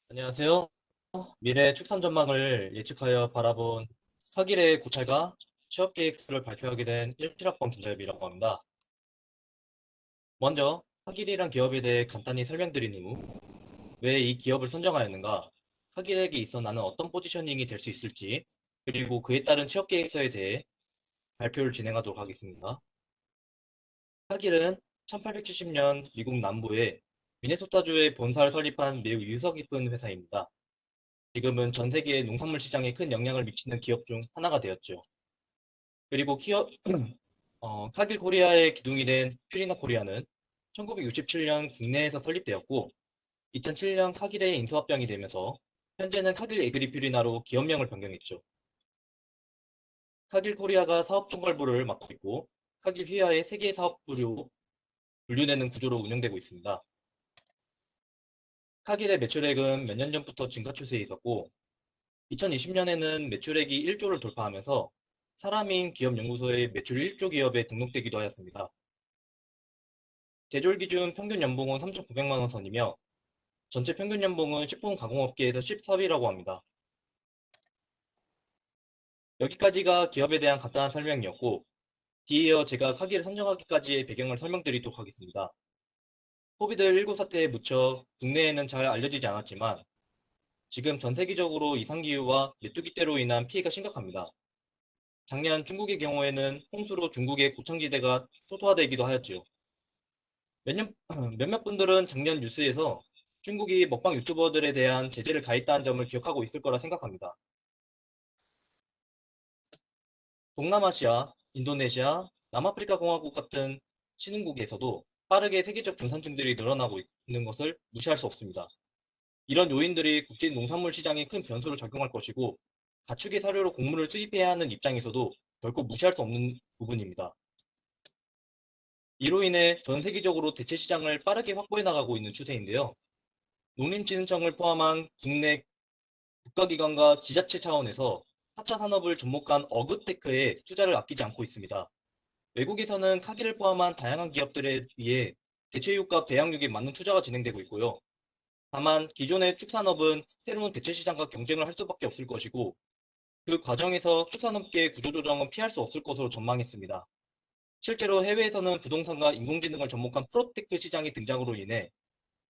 안녕하세요. 미래 축산 전망을 예측하여 바라본 서길의 고찰과 취업 계획서를 발표하게 된 17학번 김자엽이라고 합니다. 먼저 서길이란 기업에 대해 간단히 설명드린 후 왜 이 기업을 선정하였는가, 서길에게 있어 나는 어떤 포지셔닝이 될 수 있을지, 그리고 그에 따른 취업 계획서에 대해 발표를 진행하도록 하겠습니다. 서길은 1870년 미국 남부의 미네소타주에 본사를 설립한 매우 유서 깊은 회사입니다. 지금은 전 세계 농산물 시장에 큰 영향을 미치는 기업 중 하나가 되었죠. 그리고 카길 코리아의 기둥이 된 퓨리나 코리아는 1967년 국내에서 설립되었고 2007년 카길의 인수합병이 되면서 현재는 카길 에그리 퓨리나로 기업명을 변경했죠. 카길 코리아가 사업 총괄부를 맡고 있고 카길 휘하의 세계 사업부로 분류되는 구조로 운영되고 있습니다. 카길의 매출액은 몇 년 전부터 증가 추세에 있었고 2020년에는 매출액이 1조를 돌파하면서 사람인 기업연구소의 매출 1조 기업에 등록되기도 하였습니다. 제조일 기준 평균 연봉은 3,900만 원 선이며 전체 평균 연봉은 식품 가공업계에서 14위라고 합니다. 여기까지가 기업에 대한 간단한 설명이었고 뒤이어 제가 카기를 선정하기까지의 배경을 설명드리도록 하겠습니다. 코비드19 사태에 묻혀 국내에는 잘 알려지지 않았지만 지금 전 세계적으로 이상기후와 메뚜기 떼로 인한 피해가 심각합니다. 작년 중국의 경우에는 홍수로 중국의 고창지대가 초토화되기도 하였지요. 몇몇 분들은 작년 뉴스에서 중국이 먹방 유튜버들에 대한 제재를 가했다는 점을 기억하고 있을 거라 생각합니다. 동남아시아, 인도네시아, 남아프리카 공화국 같은 신흥국에서도 빠르게 세계적 중산층들이 늘어나고 있는 것을 무시할 수 없습니다. 이런 요인들이 국제 농산물 시장에 큰 변수를 작용할 것이고 가축의 사료로 곡물을 수입해야 하는 입장에서도 결코 무시할 수 없는 부분입니다. 이로 인해 전 세계적으로 대체 시장을 빠르게 확보해 나가고 있는 추세인데요. 농림진흥청을 포함한 국내 국가기관과 지자체 차원에서 4차 산업을 접목한 어그테크에 투자를 아끼지 않고 있습니다. 외국에서는 카기를 포함한 다양한 기업들에 의해 대체육과 배양육에 맞는 투자가 진행되고 있고요. 다만 기존의 축산업은 새로운 대체 시장과 경쟁을 할 수밖에 없을 것이고 그 과정에서 축산업계의 구조조정은 피할 수 없을 것으로 전망했습니다. 실제로 해외에서는 부동산과 인공지능을 접목한 프로테크 시장의 등장으로 인해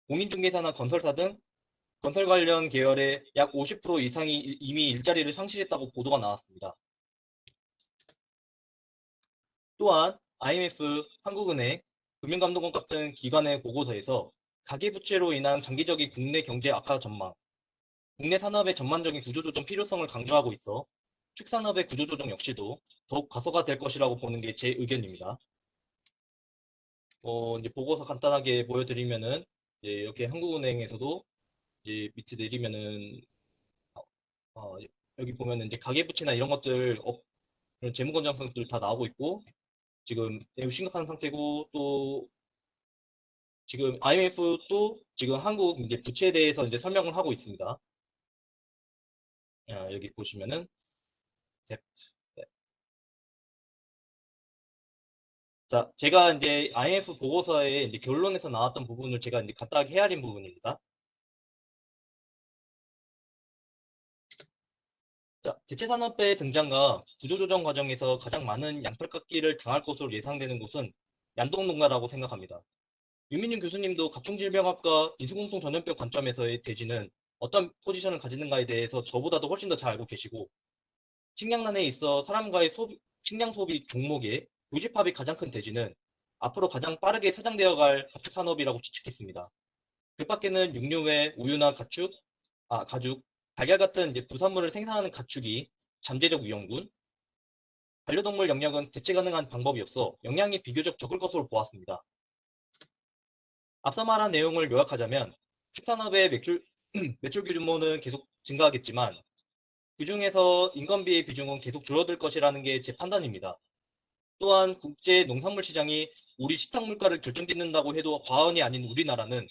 공인중개사나 건설사 등 건설 관련 계열의 약 50% 이상이 이미 일자리를 상실했다고 보도가 나왔습니다. 또한 IMF, 한국은행, 금융감독원 같은 기관의 보고서에서 가계부채로 인한 장기적인 국내 경제 악화 전망, 국내 산업의 전반적인 구조조정 필요성을 강조하고 있어 축산업의 구조조정 역시도 더욱 가소가 될 것이라고 보는 게 제 의견입니다. 이제 보고서 간단하게 보여드리면은 이제 이렇게 한국은행에서도 이제 밑에 내리면은 어, 여기 보면은 이제 가계부채나 이런 것들 이런 재무 건전성들 다 나오고 있고 지금 매우 심각한 상태고 또 지금 IMF도 지금 한국 이제 부채에 대해서 이제 설명을 하고 있습니다. 여기 보시면은 네. 네. 자, 제가 이제 IMF 보고서의 이제 결론에서 나왔던 부분을 제가 이제 간단하게 헤아린 부분입니다. 자, 대체산업의 등장과 구조조정 과정에서 가장 많은 양털깎기를 당할 것으로 예상되는 곳은 양동농가라고 생각합니다. 유민윤 교수님도 가축질병학과 인수공통 전염병 관점에서의 대지는 어떤 포지션을 가지는가에 대해서 저보다도 훨씬 더 잘 알고 계시고 식량난에 있어 사람과의 식량 소비 종목의 교집합이 가장 큰 대지는 앞으로 가장 빠르게 사장되어 갈 가축 산업이라고 추측했습니다. 그 밖에는 육류 외 우유나 가죽, 달걀 같은 이제 부산물을 생산하는 가축이 잠재적 위험군, 반려동물 영역은 대체 가능한 방법이 없어 영향이 비교적 적을 것으로 보았습니다. 앞서 말한 내용을 요약하자면 축산업의 매출 규모는 계속 증가하겠지만 그중에서 인건비의 비중은 계속 줄어들 것이라는 게 제 판단입니다. 또한 국제 농산물 시장이 우리 식탁 물가를 결정짓는다고 해도 과언이 아닌 우리나라는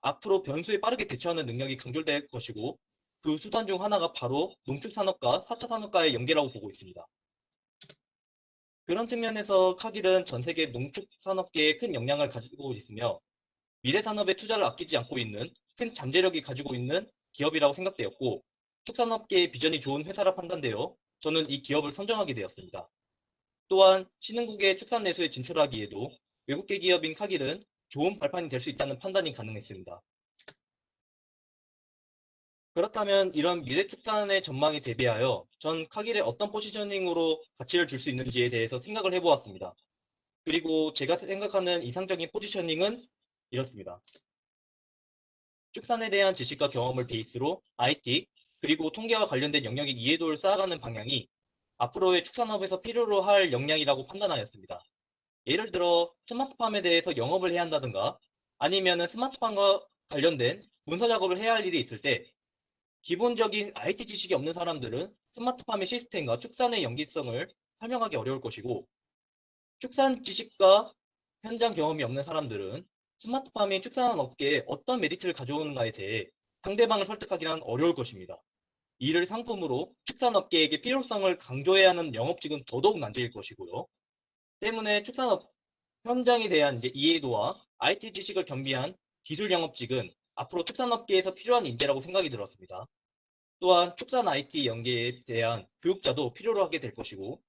앞으로 변수에 빠르게 대처하는 능력이 강조될 것이고 그 수단 중 하나가 바로 농축산업과 4차 산업과의 연계라고 보고 있습니다. 그런 측면에서 카길은 전 세계 농축산업계에 큰 영향을 가지고 있으며 미래 산업에 투자를 아끼지 않고 있는 큰 잠재력이 가지고 있는 기업이라고 생각되었고 축산업계의 비전이 좋은 회사라 판단되어 저는 이 기업을 선정하게 되었습니다. 또한 신흥국의 축산 내수에 진출하기에도 외국계 기업인 카길은 좋은 발판이 될 수 있다는 판단이 가능했습니다. 그렇다면 이런 미래 축산의 전망에 대비하여 전 카길에 어떤 포지셔닝으로 가치를 줄 수 있는지에 대해서 생각을 해보았습니다. 그리고 제가 생각하는 이상적인 포지셔닝은 이렇습니다. 축산에 대한 지식과 경험을 베이스로 IT, 그리고 통계와 관련된 영역의 이해도를 쌓아가는 방향이 앞으로의 축산업에서 필요로 할 역량이라고 판단하였습니다. 예를 들어 스마트팜에 대해서 영업을 해야 한다든가 아니면 스마트팜과 관련된 문서 작업을 해야 할 일이 있을 때 기본적인 IT 지식이 없는 사람들은 스마트팜의 시스템과 축산의 연기성을 설명하기 어려울 것이고 축산 지식과 현장 경험이 없는 사람들은 스마트팜이 축산 업계에 어떤 메리트를 가져오는가에 대해 상대방을 설득하기는 어려울 것입니다. 이를 상품으로 축산업계에게 필요성을 강조해야 하는 영업직은 더더욱 난제일 것이고요. 때문에 축산업 현장에 대한 이해도와 IT 지식을 겸비한 기술 영업직은 앞으로 축산업계에서 필요한 인재라고 생각이 들었습니다. 또한 축산 IT 연계에 대한 교육자도 필요로 하게 될 것이고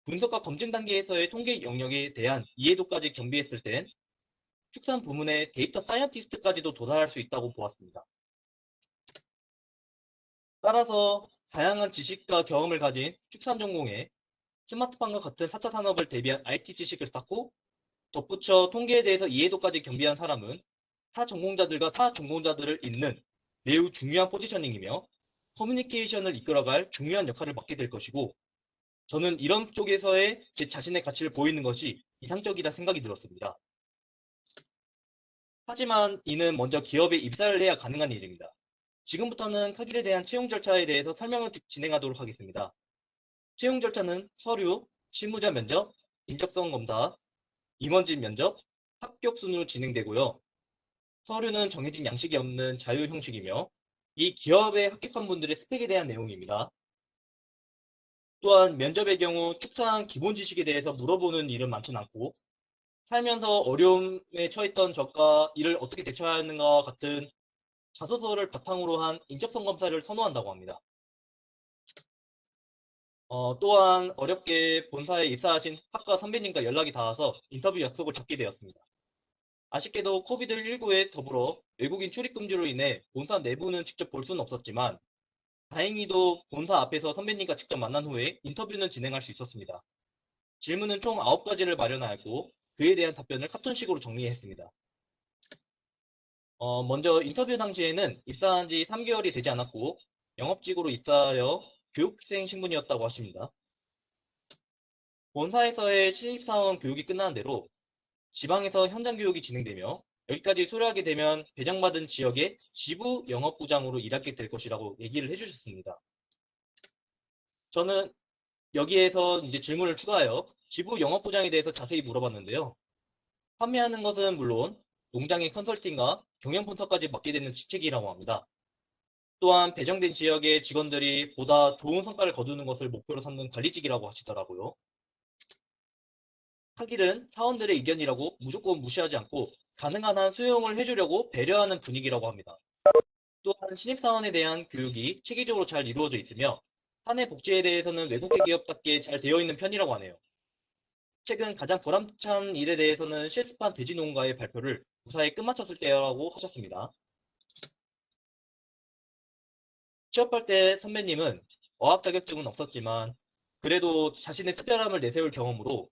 분석과 검증 단계에서의 통계 영역에 대한 이해도까지 겸비했을 땐 축산 부문의 데이터 사이언티스트까지도 도달할 수 있다고 보았습니다. 따라서 다양한 지식과 경험을 가진 축산 전공에 스마트팜과 같은 4차 산업을 대비한 IT 지식을 쌓고 덧붙여 통계에 대해서 이해도까지 겸비한 사람은 타 전공자들과 타 전공자들을 잇는 매우 중요한 포지셔닝이며 커뮤니케이션을 이끌어갈 중요한 역할을 맡게 될 것이고 저는 이런 쪽에서의 제 자신의 가치를 보이는 것이 이상적이라 생각이 들었습니다. 하지만 이는 먼저 기업에 입사를 해야 가능한 일입니다. 지금부터는 카길에 대한 채용 절차에 대해서 설명을 진행하도록 하겠습니다. 채용 절차는 서류, 실무자 면접, 인적성 검사, 임원진 면접, 합격 순으로 진행되고요. 서류는 정해진 양식이 없는 자유 형식이며 이 기업에 합격한 분들의 스펙에 대한 내용입니다. 또한 면접의 경우 축산 기본 지식에 대해서 물어보는 일은 많지는 않고 살면서 어려움에 처했던 적과 이를 어떻게 대처하는가 같은 자소서를 바탕으로 한 인적성 검사를 선호한다고 합니다. 또한 어렵게 본사에 입사하신 학과 선배님과 연락이 닿아서 인터뷰 약속을 잡게 되었습니다. 아쉽게도 코비드19에 더불어 외국인 출입 금지로 인해 본사 내부는 직접 볼 수는 없었지만 다행히도 본사 앞에서 선배님과 직접 만난 후에 인터뷰는 진행할 수 있었습니다. 질문은 총 9가지를 마련하였고 그에 대한 답변을 카툰식으로 정리했습니다. 먼저 인터뷰 당시에는 입사한 지 3개월이 되지 않았고 영업직으로 입사하여 교육생 신분이었다고 하십니다. 본사에서의 신입사원 교육이 끝나는 대로 지방에서 현장 교육이 진행되며 여기까지 소개하게 되면 배정받은 지역의 지부 영업부장으로 일하게 될 것이라고 얘기를 해주셨습니다. 저는 여기에서 질문을 추가하여 지부 영업부장에 대해서 자세히 물어봤는데요. 판매하는 것은 물론 농장의 컨설팅과 경영 분석까지 맡게 되는 직책이라고 합니다. 또한 배정된 지역의 직원들이 보다 좋은 성과를 거두는 것을 목표로 삼는 관리직이라고 하시더라고요. 카길은 사원들의 의견이라고 무조건 무시하지 않고 가능한 한 수용을 해주려고 배려하는 분위기라고 합니다. 또한 신입사원에 대한 교육이 체계적으로 잘 이루어져 있으며 사내 복지에 대해서는 외국계 기업답게 잘 되어 있는 편이라고 하네요. 최근 가장 보람찬 일에 대해서는 실습한 돼지 농가의 발표를 무사히 끝마쳤을 때라고 하셨습니다. 취업할 때 선배님은 어학 자격증은 없었지만 그래도 자신의 특별함을 내세울 경험으로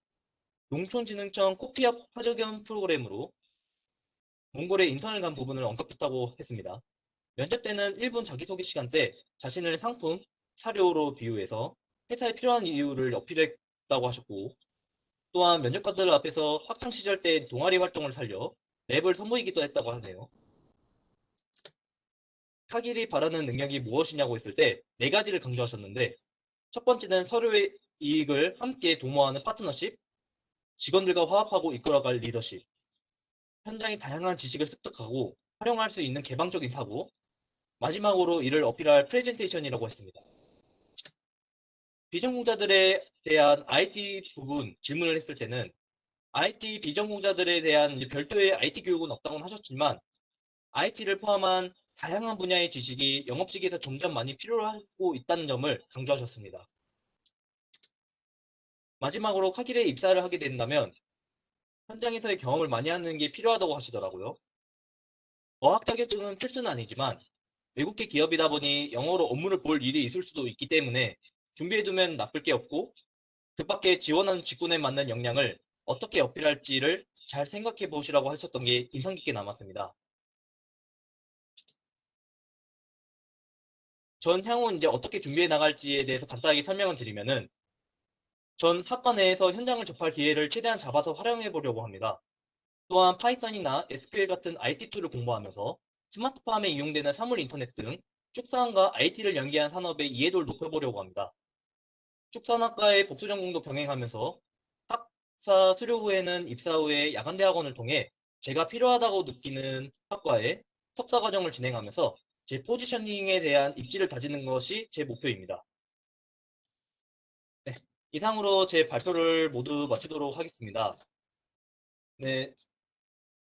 농촌진흥청 코피아 파견 프로그램으로 몽골에 인턴을 간 부분을 언급했다고 했습니다. 면접 때는 1분 자기소개 시간 때 자신을 상품, 사료로 비유해서 회사에 필요한 이유를 어필했다고 하셨고 또한 면접관들 앞에서 학창시절 때 동아리 활동을 살려 랩을 선보이기도 했다고 하네요. 카길이 바라는 능력이 무엇이냐고 했을 때 4가지를 강조하셨는데 첫 번째는 서로의 이익을 함께 도모하는 파트너십, 직원들과 화합하고 이끌어갈 리더십, 현장의 다양한 지식을 습득하고 활용할 수 있는 개방적인 사고, 마지막으로 이를 어필할 프레젠테이션이라고 했습니다. 비전공자들에 대한 IT 부분 질문을 했을 때는 IT 비전공자들에 대한 별도의 IT 교육은 없다고 하셨지만 IT를 포함한 다양한 분야의 지식이 영업직에서 점점 많이 필요하고 있다는 점을 강조하셨습니다. 마지막으로 카길에 입사를 하게 된다면 현장에서의 경험을 많이 하는 게 필요하다고 하시더라고요. 어학 자격증은 필수는 아니지만 외국계 기업이다 보니 영어로 업무를 볼 일이 있을 수도 있기 때문에 준비해두면 나쁠 게 없고 그 밖에 지원하는 직군에 맞는 역량을 어떻게 어필할지를 잘 생각해 보시라고 하셨던 게 인상 깊게 남았습니다. 전 향후 이제 어떻게 준비해 나갈지에 대해서 간단하게 설명을 드리면은 전 학과 내에서 현장을 접할 기회를 최대한 잡아서 활용해 보려고 합니다. 또한 파이썬이나 SQL 같은 IT 툴을 공부하면서 스마트팜에 이용되는 사물 인터넷 등 축산과 IT를 연계한 산업의 이해도를 높여보려고 합니다. 축산학과의 복수 전공도 병행하면서 학사 수료 후에는 입사 후에 야간대학원을 통해 제가 필요하다고 느끼는 학과에 석사 과정을 진행하면서 제 포지셔닝에 대한 입지를 다지는 것이 제 목표입니다. 네, 이상으로 제 발표를 모두 마치도록 하겠습니다. 네,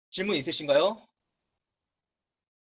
질문 있으신가요?